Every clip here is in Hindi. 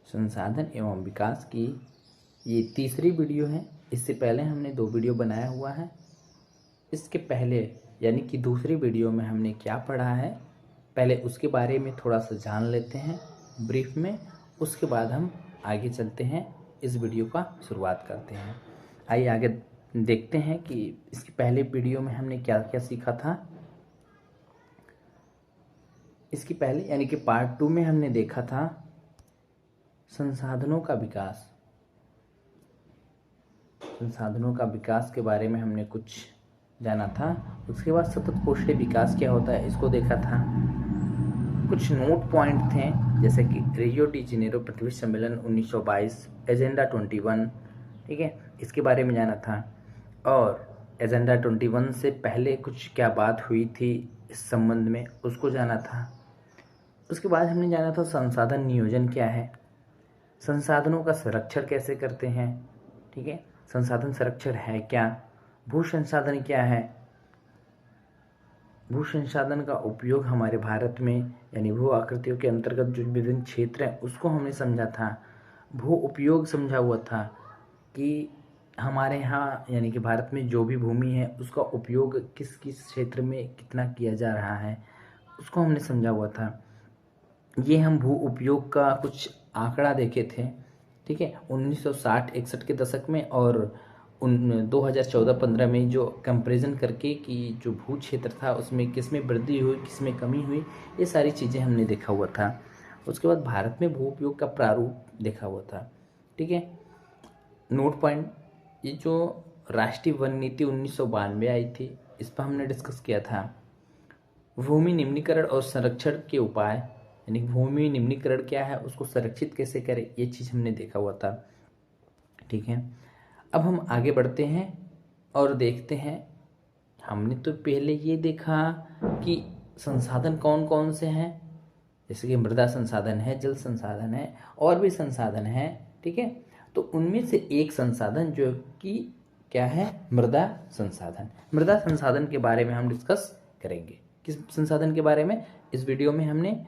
संसाधन एवं विकास की ये तीसरी वीडियो है। इससे पहले हमने 2 वीडियो बनाया हुआ है। इसके पहले यानी कि दूसरी वीडियो में हमने क्या पढ़ा है, पहले उसके बारे में थोड़ा सा जान लेते हैं ब्रीफ में, उसके बाद हम आगे चलते हैं, इस वीडियो का शुरुआत करते हैं। आइए आगे देखते हैं कि इसके पहले वीडियो में हमने क्या क्या सीखा था। इसके पहले यानी कि पार्ट 2 में हमने देखा था संसाधनों का विकास। संसाधनों का विकास के बारे में हमने कुछ जाना था। उसके बाद सतत पोषण विकास क्या होता है इसको देखा था। कुछ नोट पॉइंट थे जैसे कि रियो डी जेनेरो पृथ्वी सम्मेलन 1922, एजेंडा 21, ठीक है, इसके बारे में जाना था। और एजेंडा 21 से पहले कुछ क्या बात हुई थी इस संबंध में उसको जाना था। उसके बाद हमने जाना था संसाधन नियोजन क्या है, संसाधनों का संरक्षण कैसे करते हैं, ठीक है, संसाधन संरक्षण है क्या, भू संसाधन क्या है, भू संसाधन का उपयोग हमारे भारत में यानी भू आकृतियों के अंतर्गत जो विभिन्न क्षेत्र हैं उसको हमने समझा था। भू उपयोग समझा हुआ था कि हमारे यहाँ यानी कि भारत में जो भी भूमि है उसका उपयोग किस किस क्षेत्र में कितना किया जा रहा है उसको हमने समझा हुआ था। ये हम भू उपयोग का कुछ आंकड़ा देखे थे, ठीक है, 1960-61 के दशक में और 2014-15 में जो कंपैरिजन करके कि जो भू क्षेत्र था उसमें किस में वृद्धि हुई किस में कमी हुई, ये सारी चीज़ें हमने देखा हुआ था। उसके बाद भारत में भू उपयोग का प्रारूप देखा हुआ था, ठीक है। नोट पॉइंट, ये जो राष्ट्रीय वन नीति 1992 आई थी इस पर हमने डिस्कस किया था। भूमि निम्नीकरण और संरक्षण के उपाय यानी भूमि निम्नीकरण क्या है, उसको संरक्षित कैसे करें, ये चीज़ हमने देखा हुआ था, ठीक है। अब हम आगे बढ़ते हैं और देखते हैं। हमने तो पहले ये देखा कि संसाधन कौन कौन से हैं, जैसे कि मृदा संसाधन है, जल संसाधन है और भी संसाधन है, ठीक है। तो उनमें से एक संसाधन जो कि क्या है, मृदा संसाधन। मृदा संसाधन के बारे में हम डिस्कस करेंगे। किस संसाधन के बारे में, इस वीडियो में हमने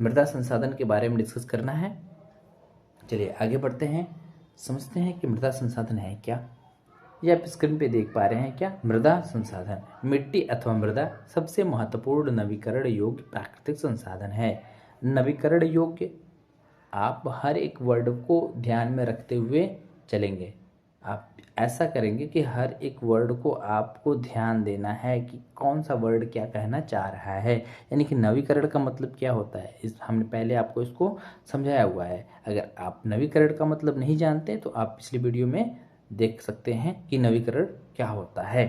मृदा संसाधन के बारे में डिस्कस करना है। चलिए आगे बढ़ते हैं, समझते हैं कि मृदा संसाधन है क्या। ये आप स्क्रीन पे देख पा रहे हैं क्या, मृदा संसाधन मिट्टी अथवा मृदा सबसे महत्वपूर्ण नवीकरण योग्य प्राकृतिक संसाधन है। नवीकरण योग्य, आप हर एक वर्ड को ध्यान में रखते हुए चलेंगे। आप ऐसा करेंगे कि हर एक वर्ड को आपको ध्यान देना है कि कौन सा वर्ड क्या कहना चाह रहा है, यानी कि नवीकरण का मतलब क्या होता है। इस हमने पहले आपको इसको समझाया हुआ है। अगर आप नवीकरण का मतलब नहीं जानते तो आप पिछली वीडियो में देख सकते हैं कि नवीकरण क्या होता है,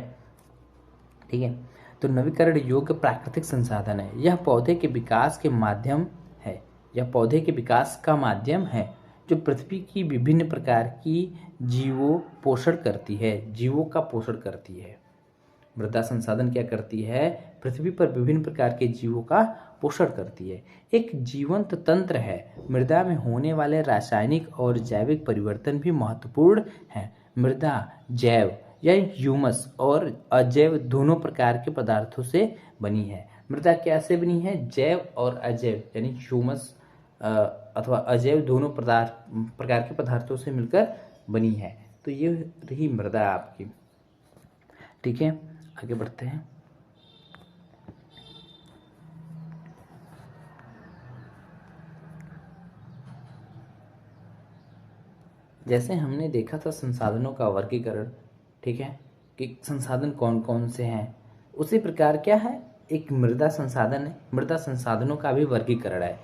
ठीक है। तो नवीकरण योग्य प्राकृतिक संसाधन है, यह पौधे के विकास के माध्यम है, यह पौधे के विकास का माध्यम है जो पृथ्वी की विभिन्न प्रकार की जीवों पोषण करती है, जीवों का पोषण करती है। मृदा संसाधन क्या करती है, पृथ्वी पर विभिन्न प्रकार के जीवों का पोषण करती है। एक जीवंत तंत्र है। मृदा में होने वाले रासायनिक और जैविक परिवर्तन भी महत्वपूर्ण हैं। मृदा जैव या ह्यूमस और अजैव दोनों प्रकार के पदार्थों से बनी है। मृदा कैसे बनी है, जैव और अजैव यानी ह्यूमस अथवा अजैव दोनों प्रकार के पदार्थों से मिलकर बनी है। तो ये रही मृदा आपकी, ठीक है। आगे बढ़ते हैं। जैसे हमने देखा था संसाधनों का वर्गीकरण, ठीक है, कि संसाधन कौन कौन से हैं, उसी प्रकार क्या है, एक मृदा संसाधन है। मृदा संसाधनों का भी वर्गीकरण है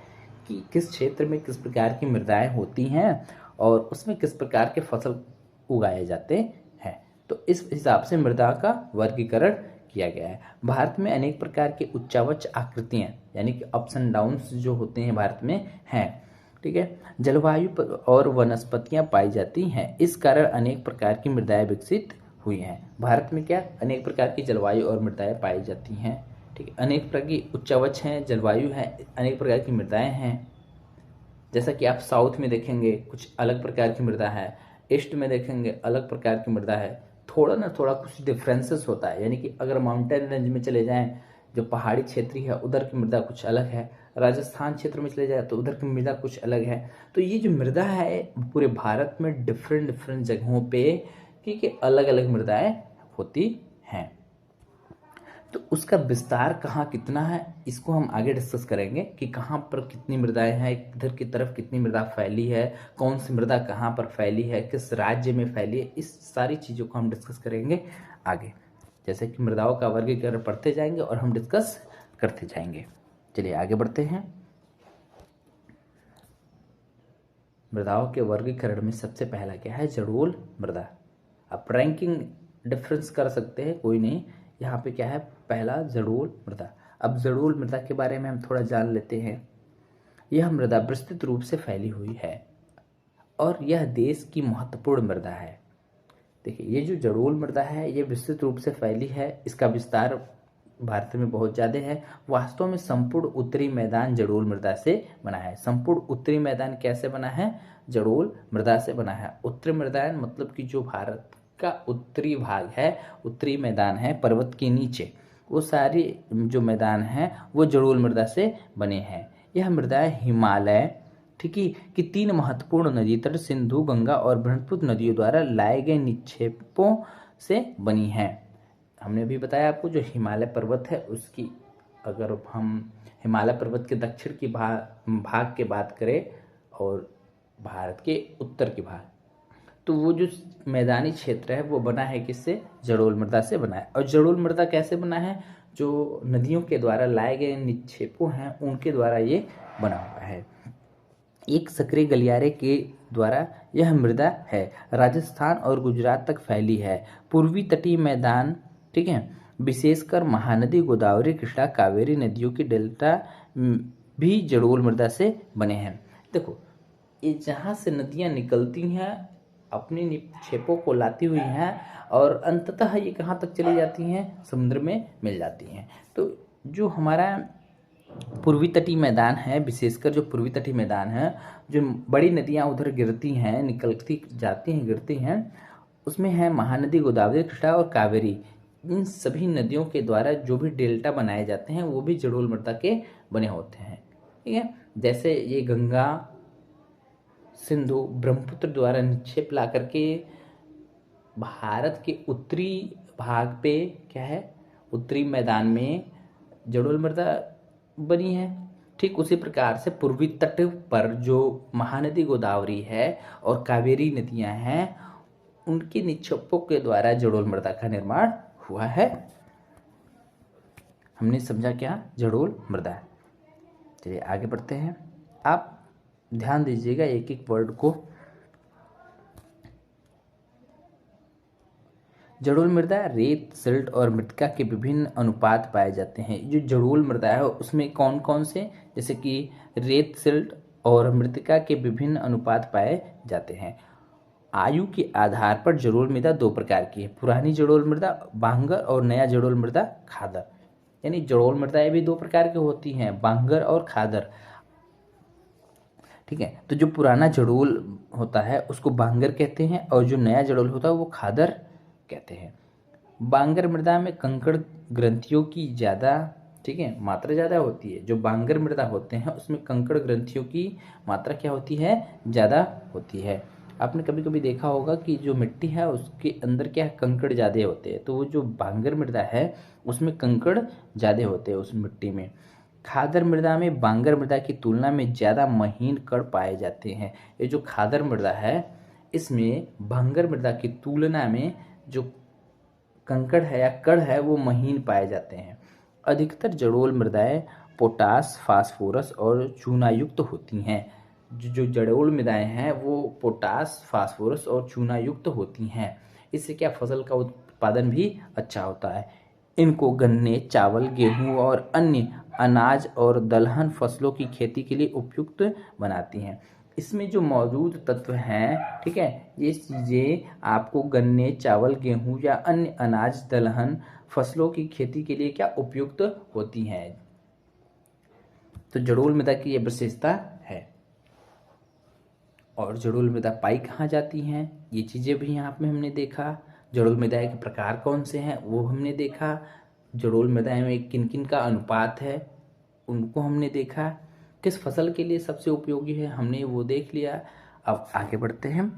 कि किस क्षेत्र में किस प्रकार की मृदाएं होती हैं और उसमें किस प्रकार के फसल उगाए जाते हैं। तो इस हिसाब से मृदा का वर्गीकरण किया गया है। भारत में अनेक प्रकार के उच्चावच आकृतियां यानी कि अप्स एंड डाउन्स जो होते हैं भारत में हैं, ठीक है। जलवायु पर और वनस्पतियां पाई जाती हैं, इस कारण अनेक प्रकार की मृदाएं विकसित हुई हैं। भारत में क्या अनेक प्रकार की जलवायु और मृदाएं पाई जाती हैं, ठीक है। अनेक प्रकार की उच्चावच हैं, जलवायु है, अनेक प्रकार की मृदाएं हैं। जैसा कि आप साउथ में देखेंगे कुछ अलग प्रकार की मृदा है, ईस्ट में देखेंगे अलग प्रकार की मृदा है। थोड़ा ना थोड़ा कुछ डिफरेंसेस होता है, यानी कि अगर माउंटेन रेंज में चले जाएं, जो पहाड़ी क्षेत्र है उधर की मृदा कुछ अलग है, राजस्थान क्षेत्र में चले जाए तो उधर की मृदा कुछ अलग है। तो ये जो मृदा है पूरे भारत में डिफरेंट डिफरेंट जगहों पे ठीक है अलग अलग मृदाएं होती हैं। तो उसका विस्तार कहाँ कितना है इसको हम आगे डिस्कस करेंगे कि कहाँ पर कितनी मृदाएं हैं, इधर की तरफ कितनी मृदा फैली है, कौन सी मृदा कहाँ पर फैली है, किस राज्य में फैली है। इस सारी चीज़ों को हम डिस्कस करेंगे आगे, जैसे कि मृदाओं का वर्गीकरण पढ़ते जाएंगे और हम डिस्कस करते जाएंगे। चलिए आगे बढ़ते हैं। मृदाओं के वर्गीकरण में सबसे पहला क्या है, जड़ोल मृदा। आप रैंकिंग डिफरेंस कर सकते हैं, कोई नहीं। यहाँ पे क्या है, पहला जड़ोल मृदा। अब जड़ोल मृदा के बारे में हम थोड़ा जान लेते हैं। यह मृदा विस्तृत रूप से फैली हुई है और यह देश की महत्वपूर्ण मृदा है। देखिए ये जो जड़ोल मृदा है ये विस्तृत रूप से फैली है, इसका विस्तार भारत में बहुत ज़्यादा है। वास्तव में संपूर्ण उत्तरी मैदान जड़ोल मृदा से बना है। संपूर्ण उत्तरी मैदान कैसे बना है, जड़ोल मृदा से बना है। उत्तरी मैदान मतलब कि जो भारत का उत्तरी भाग है, उत्तरी मैदान है पर्वत के नीचे, वो सारी जो मैदान हैं वो जड़ोल मृदा से बने हैं। यह मृदा हिमालय ठीक है कि 3 महत्वपूर्ण नदी तट सिंधु, गंगा और ब्रह्मपुत्र नदियों द्वारा लाए गए निक्षेपों से बनी है। हमने अभी बताया आपको जो हिमालय पर्वत है उसकी, अगर हम हिमालय पर्वत के दक्षिण की भाग की बात करें और भारत के उत्तर की भाग, तो वो जो मैदानी क्षेत्र है वो बना है किससे, जड़ोल मृदा से बना है। और जड़ोल मृदा कैसे बना है, जो नदियों के द्वारा लाए गए निक्षेपों हैं उनके द्वारा ये बना हुआ है। एक सक्रिय गलियारे के द्वारा यह मृदा है राजस्थान और गुजरात तक फैली है। पूर्वी तटीय मैदान ठीक है विशेषकर महानदी गोदावरी कृष्णा कावेरी नदियों की डेल्टा भी जड़ोल मृदा से बने हैं। देखो ये जहाँ से नदियाँ निकलती हैं अपने निक्षेपों को लाती हुई हैं और अंततः ये कहाँ तक चली जाती हैं, समुद्र में मिल जाती हैं। तो जो हमारा पूर्वी तटीय मैदान है, विशेषकर जो पूर्वी तटीय मैदान है, जो बड़ी नदियाँ उधर गिरती हैं, निकलती जाती हैं, गिरती हैं, उसमें है महानदी गोदावरी कृष्णा और कावेरी। इन सभी नदियों के द्वारा जो भी डेल्टा बनाए जाते हैं वो भी जड़ोल मृदा के बने होते हैं। ठीक है, जैसे ये गंगा सिंधु ब्रह्मपुत्र द्वारा निक्षेप ला करके भारत के उत्तरी भाग पे क्या है, उत्तरी मैदान में जड़ोल मृदा बनी है। ठीक उसी प्रकार से पूर्वी तट पर जो महानदी गोदावरी है और कावेरी नदियां हैं उनके निक्षेपों के द्वारा जड़ोल मृदा का निर्माण हुआ है। हमने समझा क्या, जड़ोल मृदा। चलिए आगे बढ़ते हैं। आप ध्यान दीजिएगा एक एक वर्ड को। जड़ोल मृदा रेत, सिल्ट और मृत्तिका के विभिन्न अनुपात पाए जाते हैं। जो जड़ोल मृदा है उसमें कौन कौन से, जैसे कि रेत, सिल्ट और मृत्तिका के विभिन्न अनुपात पाए जाते हैं। आयु के आधार पर जड़ोल मृदा 2 प्रकार की है, पुरानी जड़ोल मृदा बांगर और नया जड़ोल मृदा खादर। यानी जड़ोल मृदाएं भी 2 प्रकार की होती हैं, बांगर और खादर। ठीक है, तो जो पुराना जड़ोल होता है उसको बांगर कहते हैं और जो नया जड़ोल होता है वो खादर कहते हैं। बांगर मृदा में कंकड़ ग्रंथियों की ज़्यादा ठीक है मात्रा ज़्यादा होती है। जो बांगर मृदा होते हैं उसमें कंकड़ ग्रंथियों की मात्रा क्या होती है, ज़्यादा होती है। आपने कभी कभी देखा होगा कि जो मिट्टी है उसके अंदर क्या है, कंकड़ ज़्यादा होते हैं, तो वो जो बांगर मृदा है उसमें कंकड़ ज़्यादा होते हैं उस मिट्टी में। खादर मृदा में बांगर मृदा की तुलना में ज़्यादा महीन कण पाए जाते हैं। ये जो खादर मृदा है इसमें बांगर मृदा की तुलना में जो कंकड़ है या कण है वो महीन पाए जाते हैं। अधिकतर जड़ोल मृदाएं पोटास, फास्फोरस और चूना युक्त होती हैं। जो जड़ोल मृदाएं हैं वो पोटास, फास्फोरस और चूना युक्त होती हैं। इससे क्या फसल का उत्पादन भी अच्छा होता है। इनको गन्ने, चावल, गेहूं और अन्य अनाज और दलहन फसलों की खेती के लिए उपयुक्त बनाती हैं। इसमें जो मौजूद तत्व हैं ठीक है, ये चीज़ें आपको गन्ने, चावल, गेहूं या अन्य अनाज दलहन फसलों की खेती के लिए क्या उपयुक्त होती हैं। तो जड़ोल मृदा की ये विशेषता है। और जड़ोल मृदा पाई कहाँ जाती हैं, ये चीज़ें भी यहाँ पे हमने देखा। जड़ोल मृदा के प्रकार कौन से हैं वो हमने देखा। जड़ोल मृदा में किन किन का अनुपात है उनको हमने देखा। किस फसल के लिए सबसे उपयोगी है, हमने वो देख लिया। अब आगे बढ़ते हैं,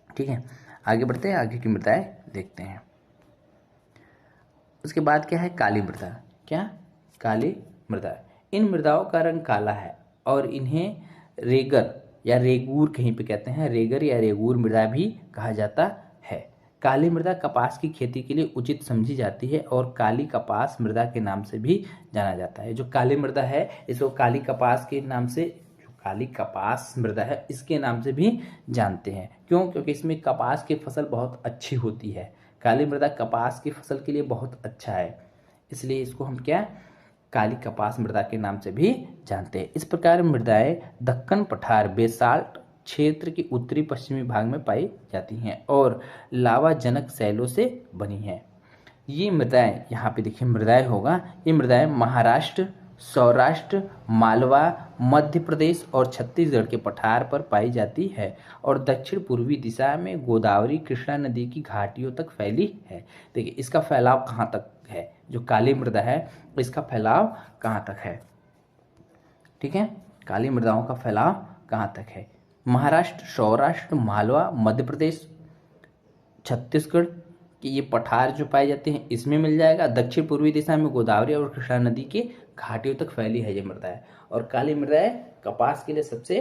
ठीक है, आगे बढ़ते हैं, आगे की मृदाएं देखते हैं। उसके बाद क्या है, काली मृदा। क्या, काली मृदा। इन मृदाओं का रंग काला है और इन्हें रेगर या रेगूर कहीं पे कहते हैं, रेगर या रेगूर मृदा भी कहा जाता है। काली मृदा कपास की खेती के लिए उचित समझी जाती है और काली कपास मृदा के नाम से भी जाना जाता है। जो काली मृदा है इसको काली कपास के नाम से, जो काली कपास मृदा है इसके नाम से भी जानते हैं। क्यों? क्योंकि इसमें कपास की फसल बहुत अच्छी होती है। काली मृदा कपास की फसल के लिए बहुत अच्छा है, इसलिए इसको हम क्या, काली कपास मृदा के नाम से भी जानते हैं। इस प्रकार मृदाएं दक्कन पठार बेसाल्ट क्षेत्र के उत्तरी पश्चिमी भाग में पाई जाती हैं और लावाजनक शैलों से बनी हैं। ये मृदाएं, यहाँ पे देखिए मृदाएं होगा, ये मृदाएं महाराष्ट्र, सौराष्ट्र, मालवा, मध्य प्रदेश और छत्तीसगढ़ के पठार पर पाई जाती है और दक्षिण पूर्वी दिशा में गोदावरी कृष्णा नदी की घाटियों तक फैली है। देखिए इसका फैलाव कहाँ तक है, जो काली मृदा है इसका फैलाव कहाँ तक है, ठीक है, काली मृदाओं का फैलाव कहाँ तक है। महाराष्ट्र, सौराष्ट्र, मालवा, मध्य प्रदेश, छत्तीसगढ़ कि ये पठार जो पाए जाते हैं इसमें मिल जाएगा। दक्षिण पूर्वी दिशा में गोदावरी और कृष्णा नदी की घाटियों तक फैली है ये मृदा है। और काली मृदा कपास के लिए सबसे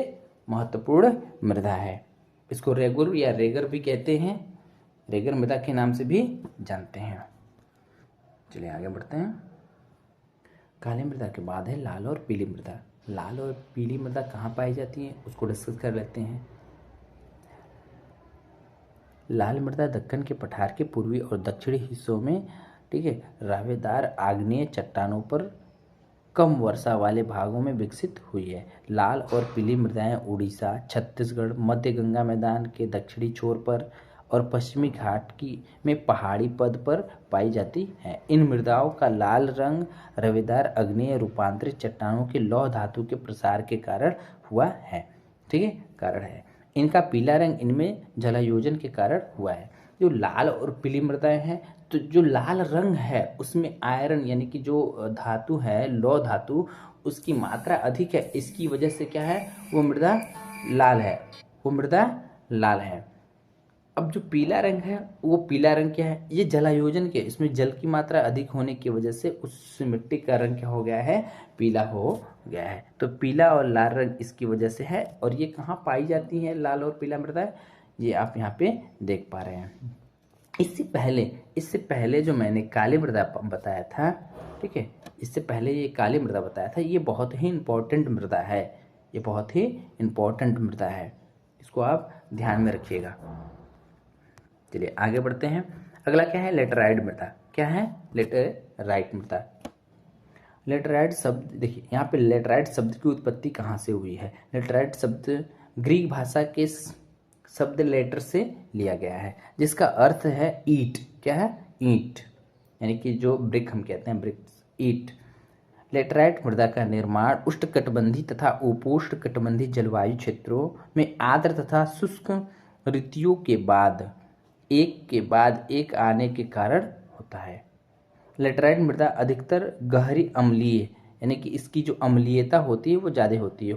महत्वपूर्ण मृदा है। इसको रेगुर या रेगर भी कहते हैं, रेगर मृदा के नाम से भी जानते हैं। चलिए आगे बढ़ते हैं। काली मृदा के बाद है लाल और पीली मृदा। लाल और पीली मृदा कहाँ पाई जाती है उसको डिस्कस कर लेते हैं। लाल मृदा दक्कन के पठार के पूर्वी और दक्षिणी हिस्सों में, ठीक है, रावेदार आग्नेय चट्टानों पर कम वर्षा वाले भागों में विकसित हुई है। लाल और पीली मृदाएं उड़ीसा, छत्तीसगढ़, मध्य गंगा मैदान के दक्षिणी छोर पर और पश्चिमी घाट की में पहाड़ी पद पर पाई जाती हैं। इन मृदाओं का लाल रंग रवेदार आग्नेय रूपांतरित चट्टानों के लौह धातु के प्रसार के कारण हुआ है, ठीक है, कारण है। इनका पीला रंग इनमें जलायोजन के कारण हुआ है। जो लाल और पीली मृदाएं हैं, तो जो लाल रंग है उसमें आयरन यानी कि जो धातु है, लौह धातु, उसकी मात्रा अधिक है। इसकी वजह से क्या है, वो मृदा लाल है, वो मृदा लाल है। अब जो पीला रंग है, वो पीला रंग क्या है, ये जलायोजन के, इसमें जल की मात्रा अधिक होने की वजह से उस मिट्टी का रंग क्या हो गया है, पीला हो गया है। तो पीला और लाल रंग इसकी वजह से है। और ये कहाँ पाई जाती है लाल और पीला मृदा, ये आप यहाँ पे देख पा रहे हैं। इससे पहले जो मैंने काली मृदा बताया था, ठीक है, इससे पहले ये काली मृदा बताया था, ये बहुत ही इंपॉर्टेंट मृदा है, ये बहुत ही इंपॉर्टेंट मृदा है, इसको आप ध्यान में रखिएगा। चलिए आगे बढ़ते हैं। अगला क्या है, लेटराइट मृदा। क्या है, लेटराइट मृदा। लेटराइट शब्द देखिए, यहाँ पे लेटराइट शब्द की उत्पत्ति कहाँ से हुई है। लेटराइट शब्द ग्रीक भाषा के शब्द लेटर से लिया गया है, जिसका अर्थ है ईट। क्या है, ईंट, यानी कि जो ब्रिक हम कहते हैं, ब्रिक्स, ईट। लेटराइट मृदा का निर्माण उष्णकटिबंधीय तथा उपोष्णकटिबंधीय जलवायु क्षेत्रों में आर्द्र तथा शुष्क ऋतुओं के बाद एक आने के कारण होता है। लेटराइट मृदा अधिकतर गहरी अम्लीय, यानी कि इसकी जो अम्लीयता होती है वो ज़्यादा होती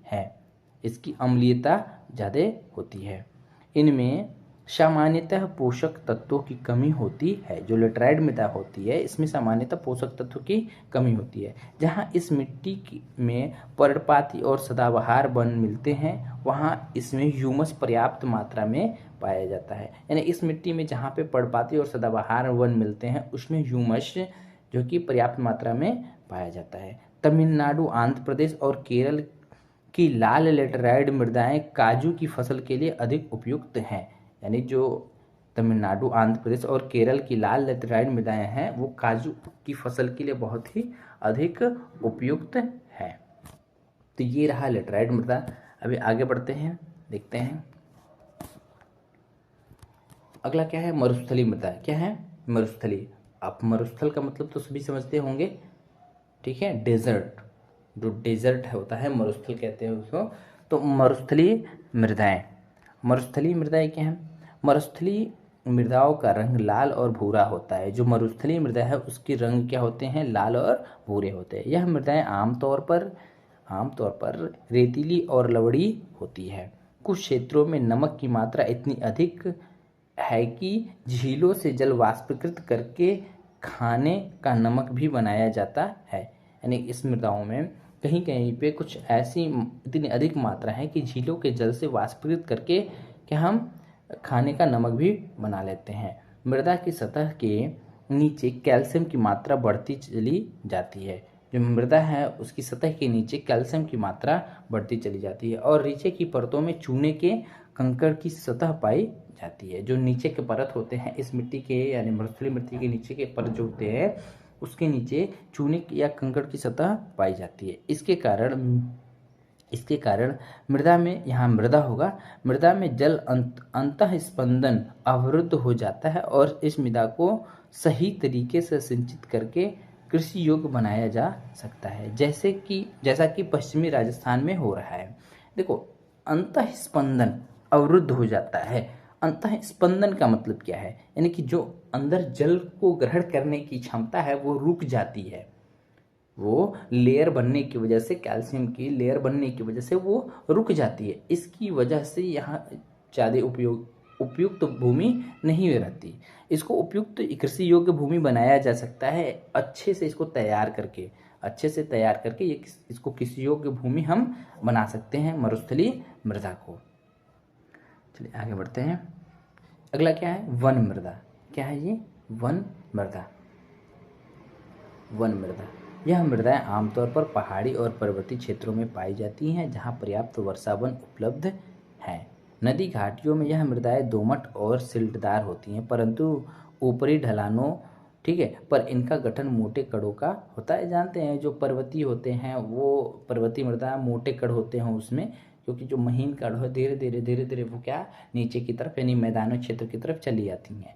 है, इसकी अम्लीयता ज़्यादा होती है। इनमें सामान्यतः पोषक तत्वों की कमी होती है। जो लेटराइट मृदा होती है इसमें सामान्यतः पोषक तत्वों की कमी होती है। जहाँ इस मिट्टी में पर्णपाती और सदाबहार वन मिलते हैं वहाँ इसमें ह्यूमस पर्याप्त मात्रा में पाया जाता है। यानी इस मिट्टी में जहाँ पे पर्णपाती और सदाबहार वन मिलते हैं उसमें ह्यूमस जो कि पर्याप्त मात्रा में पाया जाता है। तमिलनाडु, आंध्र प्रदेश और केरल की लाल लेटराइट मृदाएं काजू की फसल के लिए अधिक उपयुक्त हैं। यानी जो तमिलनाडु, आंध्र प्रदेश और केरल की लाल लेटराइट मृदाएं हैं वो काजू की फसल के लिए बहुत ही अधिक उपयुक्त है। तो ये रहा लेटराइट मृदा। अभी आगे बढ़ते हैं, देखते हैं अगला क्या है, मरुस्थली मृदा। क्या है, मरुस्थली। आप मरुस्थल का मतलब तो सभी समझते होंगे, ठीक है, डेजर्ट, जो डेजर्ट होता है मरुस्थल कहते हैं उसको। तो मरुस्थली मृदाएं क्या है, मरुस्थली मृदाओं का रंग लाल और भूरा होता है। जो मरुस्थलीय मृदा है उसके रंग क्या होते हैं, लाल और भूरे होते हैं। यह मृदाएं आमतौर पर रेतीली और लवड़ी होती है। कुछ क्षेत्रों में नमक की मात्रा इतनी अधिक है कि झीलों से जल वाष्पीकृत करके खाने का नमक भी बनाया जाता है। यानी इस मृदाओं में कहीं कहीं पे कुछ ऐसी इतनी अधिक मात्रा है कि झीलों के जल से वाष्पीकृत करके क्या हम खाने का नमक भी बना लेते हैं। मृदा की सतह के नीचे कैल्शियम की मात्रा बढ़ती चली जाती है। जो मृदा है उसकी सतह के नीचे कैल्शियम की मात्रा बढ़ती चली जाती है और नीचे की परतों में चूने के कंकड़ की सतह पाई जाती है। जो नीचे के परत होते हैं इस मिट्टी के, यानी मरुस्थलीय मिट्टी के नीचे के परत जो होते हैं उसके नीचे चूने या कंकड़ की सतह पाई जाती है। इसके कारण मृदा में, यहाँ मृदा होगा, मृदा में जल अंतः स्पंदन अवरुद्ध हो जाता है और इस मृदा को सही तरीके से सिंचित करके कृषि योग्य बनाया जा सकता है, जैसा कि पश्चिमी राजस्थान में हो रहा है। देखो, अंतः स्पंदन अवरुद्ध हो जाता है। अंतः स्पंदन का मतलब क्या है, यानी कि जो अंदर जल को ग्रहण करने की क्षमता है वो रुक जाती है। वो लेयर बनने की वजह से, कैल्शियम की लेयर बनने की वजह से वो रुक जाती है। इसकी वजह से यहाँ ज़्यादा उपयुक्त भूमि नहीं रहती। इसको उपयुक्त कृषि योग्य भूमि बनाया जा सकता है अच्छे से इसको तैयार करके, इसको कृषि योग्य भूमि हम बना सकते हैं मरुस्थलीय मृदा को। चलिए आगे बढ़ते हैं। अगला क्या है, वन मृदा। क्या है ये, वन मृदा। यह मृदाएं आमतौर पर पहाड़ी और पर्वतीय क्षेत्रों में पाई जाती हैं जहां पर्याप्त वर्षावन उपलब्ध है। नदी घाटियों में यह मृदाएं दोमट और सिल्टदार होती हैं, परंतु ऊपरी ढलानों, ठीक है, पर इनका गठन मोटे कड़ों का होता है। जानते हैं जो पर्वतीय होते हैं वो पर्वतीय मृदा मोटे कड़ होते हैं उसमें, क्योंकि जो महीन कड़ है धीरे धीरे वो क्या नीचे की तरफ यानी मैदानी क्षेत्र की तरफ चली जाती हैं।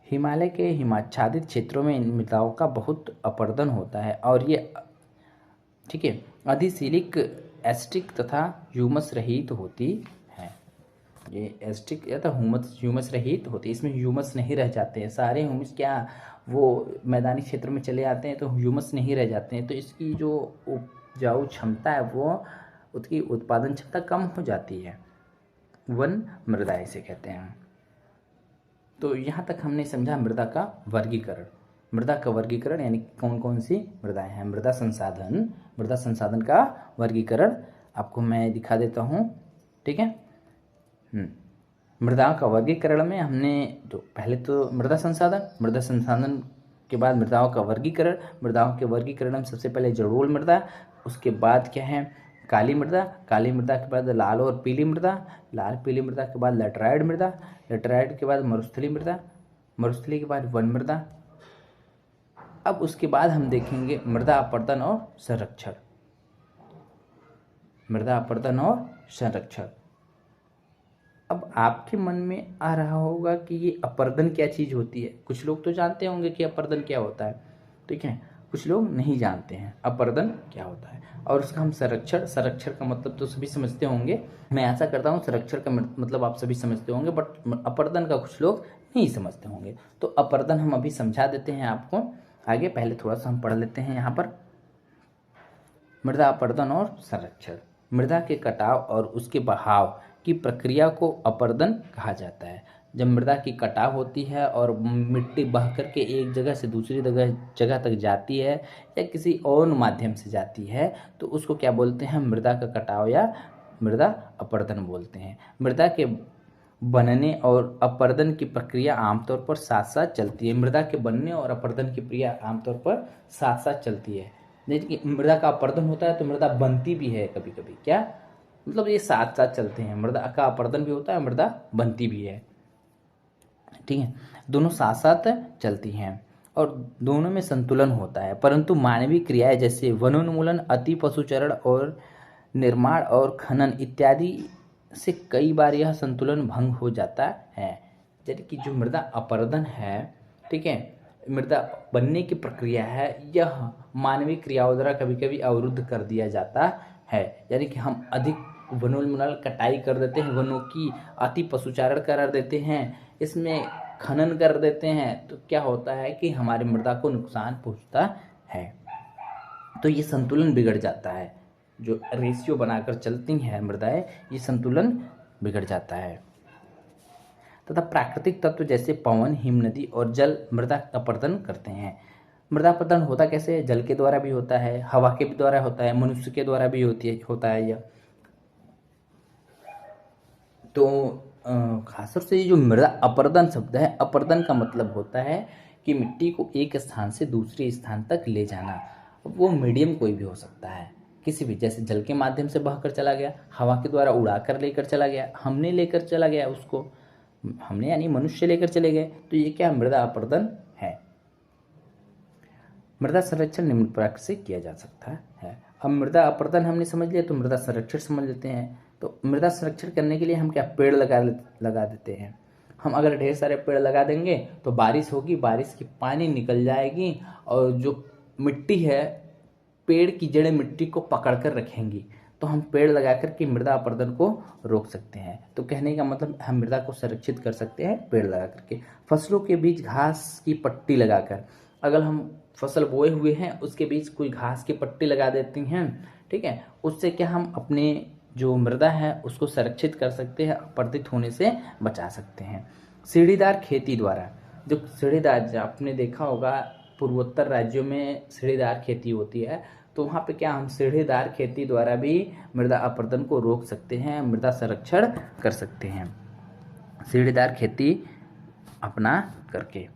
हिमालय के हिमाच्छादित क्षेत्रों में इन मृदाओं का बहुत अपरदन होता है और ये, ठीक है, अधिशिलिक, एस्टिक तथा ह्यूमस रहित होती है। ये एस्टिक या तो ह्यूमस रहित होती है, इसमें ह्यूमस नहीं रह जाते हैं। सारे ह्यूमस क्या वो मैदानी क्षेत्र में चले जाते हैं तो ह्यूमस नहीं रह जाते हैं, तो इसकी जो उपजाऊ क्षमता है वो, उसकी उत्पादन क्षमता कम हो जाती है। वन मृदा इसे कहते हैं। तो यहाँ तक हमने समझा मृदा का वर्गीकरण यानी कौन कौन सी मृदाएं हैं। मृदा संसाधन का वर्गीकरण आपको मैं दिखा देता हूँ, ठीक है। मृदाओं का वर्गीकरण में हमने तो पहले तो मृदा संसाधन के बाद मृदाओं का वर्गीकरण। मृदाओं के वर्गीकरण में सबसे पहले जड़ोल मृदा, उसके बाद क्या है काली मृदा के बाद लाल और पीली मृदा के बाद लैटराइड के बाद मरुस्थलीय के बाद वन मृदा। अब उसके बाद हम देखेंगे मृदा अपरदन और संरक्षण। अब आपके मन में आ रहा होगा कि ये अपरदन क्या चीज़ होती है। कुछ लोग तो जानते होंगे कि अपरदन क्या होता है, ठीक है, कुछ लोग नहीं जानते हैं अपरदन क्या होता है। और उसका हम संरक्षण का मतलब तो सभी समझते होंगे। मैं ऐसा करता हूँ संरक्षण का मतलब आप सभी समझते होंगे, बट अपरदन का कुछ लोग नहीं समझते होंगे। तो अपरदन हम अभी समझा देते हैं आपको आगे। पहले थोड़ा सा हम पढ़ लेते हैं यहाँ पर। मृदा अपरदन और संरक्षण। मृदा के कटाव और उसके बहाव की प्रक्रिया को अपरदन कहा जाता है। जब मृदा की कटाव होती है और मिट्टी बह करके एक जगह से दूसरी जगह तक जाती है या किसी और माध्यम से जाती है तो उसको क्या बोलते हैं, मृदा का कटाव या मृदा अपरदन बोलते हैं। मृदा के बनने और अपरदन की प्रक्रिया आमतौर पर साथ साथ चलती है। मृदा के बनने और अपरदन की प्रक्रिया आमतौर पर साथ साथ चलती है। जैसे कि मृदा का अपरदन होता है तो मृदा बनती भी है कभी कभी, क्या मतलब ये साथ साथ चलते हैं। मृदा का अपरदन भी होता है, मृदा बनती भी है, ठीक है, दोनों साथ साथ चलती हैं और दोनों में संतुलन होता है। परंतु मानवीय क्रियाएं जैसे वनोन्मूलन, अति पशुचरण और निर्माण और खनन इत्यादि से कई बार यह संतुलन भंग हो जाता है। जैसे कि जो मृदा अपरदन है, ठीक है, मृदा बनने की प्रक्रिया है, यह मानवीय क्रियाओं द्वारा कभी कभी अवरुद्ध कर दिया जाता है। यानी कि हम अधिक वनोन्मूलन कटाई कर देते हैं, वनों की अति पशुचारण करा देते हैं, इसमें खनन कर देते हैं, तो क्या होता है कि हमारी मृदा को नुकसान पहुंचता है। तो ये संतुलन बिगड़ जाता है, जो रेशियो बनाकर चलती हैं मृदाएं, ये संतुलन बिगड़ जाता है। तथा प्राकृतिक तत्व जैसे पवन, हिमनदी और जल मृदा अपरदन करते हैं। मृदा अपरदन होता कैसे है? जल के द्वारा भी होता है, हवा के भी द्वारा होता है, मनुष्य के द्वारा भी होता है यह। तो खासतौर से ये जो मृदा अपरदन शब्द है, अपरदन का मतलब होता है कि मिट्टी को एक स्थान से दूसरे स्थान तक ले जाना। वो मीडियम कोई भी हो सकता है, किसी भी, जैसे जल के माध्यम से बहकर चला गया, हवा के द्वारा उड़ाकर लेकर चला गया, हमने लेकर चला गया उसको, हमने यानी मनुष्य लेकर चले गए, तो ये क्या मृदा अपरदन है। मृदा संरक्षण निम्न प्रकार से किया जा सकता है। अब मृदा अपरदन हमने समझ लिया, तो मृदा संरक्षण समझ लेते हैं। तो मृदा संरक्षण करने के लिए हम क्या पेड़ लगा देते हैं। हम अगर ढेर सारे पेड़ लगा देंगे तो बारिश होगी, बारिश की पानी निकल जाएगी और जो मिट्टी है, पेड़ की जड़ें मिट्टी को पकड़ कर रखेंगी, तो हम पेड़ लगा कर के मृदा अपरदन को रोक सकते हैं। तो कहने का मतलब हम मृदा को संरक्षित कर सकते हैं पेड़ लगा करके। फसलों के बीच घास की पट्टी लगाकर, अगर हम फसल बोए हुए हैं उसके बीच कोई घास की पट्टी लगा देती हैं, ठीक है, उससे क्या हम अपने जो मृदा है उसको संरक्षित कर सकते हैं, अपरदित होने से बचा सकते हैं। सीढ़ीदार खेती द्वारा, जो सीढ़ीदार, आपने देखा होगा पूर्वोत्तर राज्यों में सीढ़ीदार खेती होती है, तो वहाँ पे क्या हम सीढ़ीदार खेती द्वारा भी मृदा अपरदन को रोक सकते हैं, मृदा संरक्षण कर सकते हैं, सीढ़ीदार खेती अपना करके।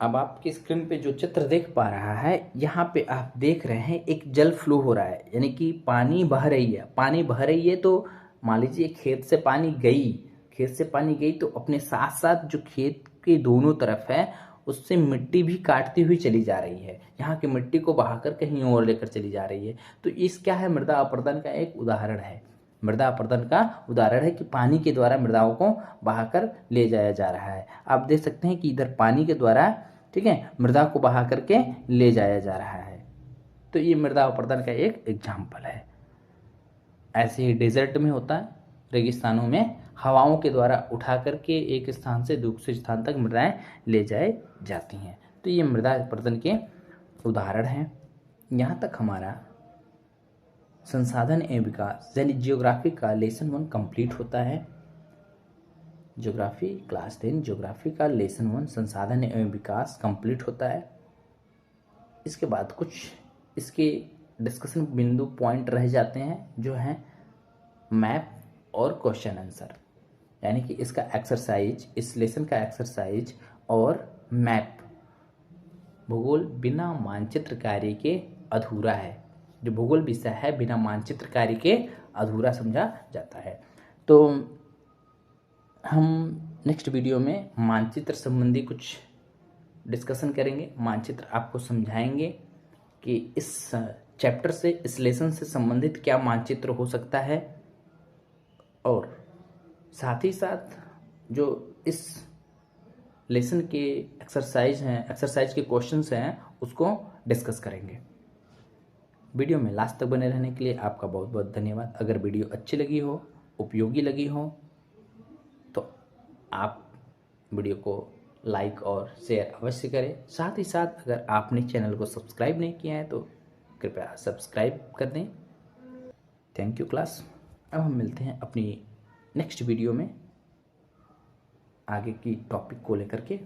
अब आपकी स्क्रीन पे जो चित्र देख पा रहा है, यहाँ पे आप देख रहे हैं एक जल फ्लो हो रहा है, यानी कि पानी बह रही है। पानी बह रही है तो मान लीजिए खेत से पानी गई तो अपने साथ साथ जो खेत के दोनों तरफ है उससे मिट्टी भी काटती हुई चली जा रही है, यहाँ की मिट्टी को बहाकर कहीं और लेकर चली जा रही है। तो इस क्या है, मृदा अपरदन का एक उदाहरण है। मृदा अपरदन का उदाहरण है कि पानी के द्वारा मृदाओं को बहाकर ले जाया जा रहा है। आप देख सकते हैं कि इधर पानी के द्वारा, ठीक है, मृदा को बहा करके ले जाया जा रहा है। तो ये मृदा अपरदन का एक एग्जाम्पल है। ऐसे ही डेजर्ट में होता है, रेगिस्तानों में हवाओं के द्वारा उठा करके एक स्थान से दूसरे स्थान तक मृदाएं ले जाए जाती हैं। तो ये मृदा अपरदन के उदाहरण हैं। यहाँ तक हमारा संसाधन एवं विकास यानी जियोग्राफी का लेसन 1 कंप्लीट होता है। ज्योग्राफी क्लास 10 ज्योग्राफी का लेसन 1 संसाधन एवं विकास कंप्लीट होता है। इसके बाद कुछ इसके डिस्कशन बिंदु पॉइंट रह जाते हैं, जो हैं मैप और क्वेश्चन आंसर, यानी कि इसका एक्सरसाइज, इस लेसन का एक्सरसाइज और मैप। भूगोल बिना मानचित्र कार्य के अधूरा है। जो भूगोल विषय है बिना मानचित्र कार्य के अधूरा समझा जाता है। तो हम नेक्स्ट वीडियो में मानचित्र संबंधी कुछ डिस्कशन करेंगे, मानचित्र आपको समझाएंगे कि इस चैप्टर से, इस लेसन से संबंधित क्या मानचित्र हो सकता है, और साथ ही साथ जो इस लेसन के एक्सरसाइज के क्वेश्चंस हैं उसको डिस्कस करेंगे। वीडियो में लास्ट तक बने रहने के लिए आपका बहुत बहुत धन्यवाद। अगर वीडियो अच्छी लगी हो, उपयोगी लगी हो, तो आप वीडियो को लाइक और शेयर अवश्य करें। साथ ही साथ अगर आपने चैनल को सब्सक्राइब नहीं किया है तो कृपया सब्सक्राइब कर दें। Thank you class. अब हम मिलते हैं अपनी नेक्स्ट वीडियो में आगे की टॉपिक को लेकर के।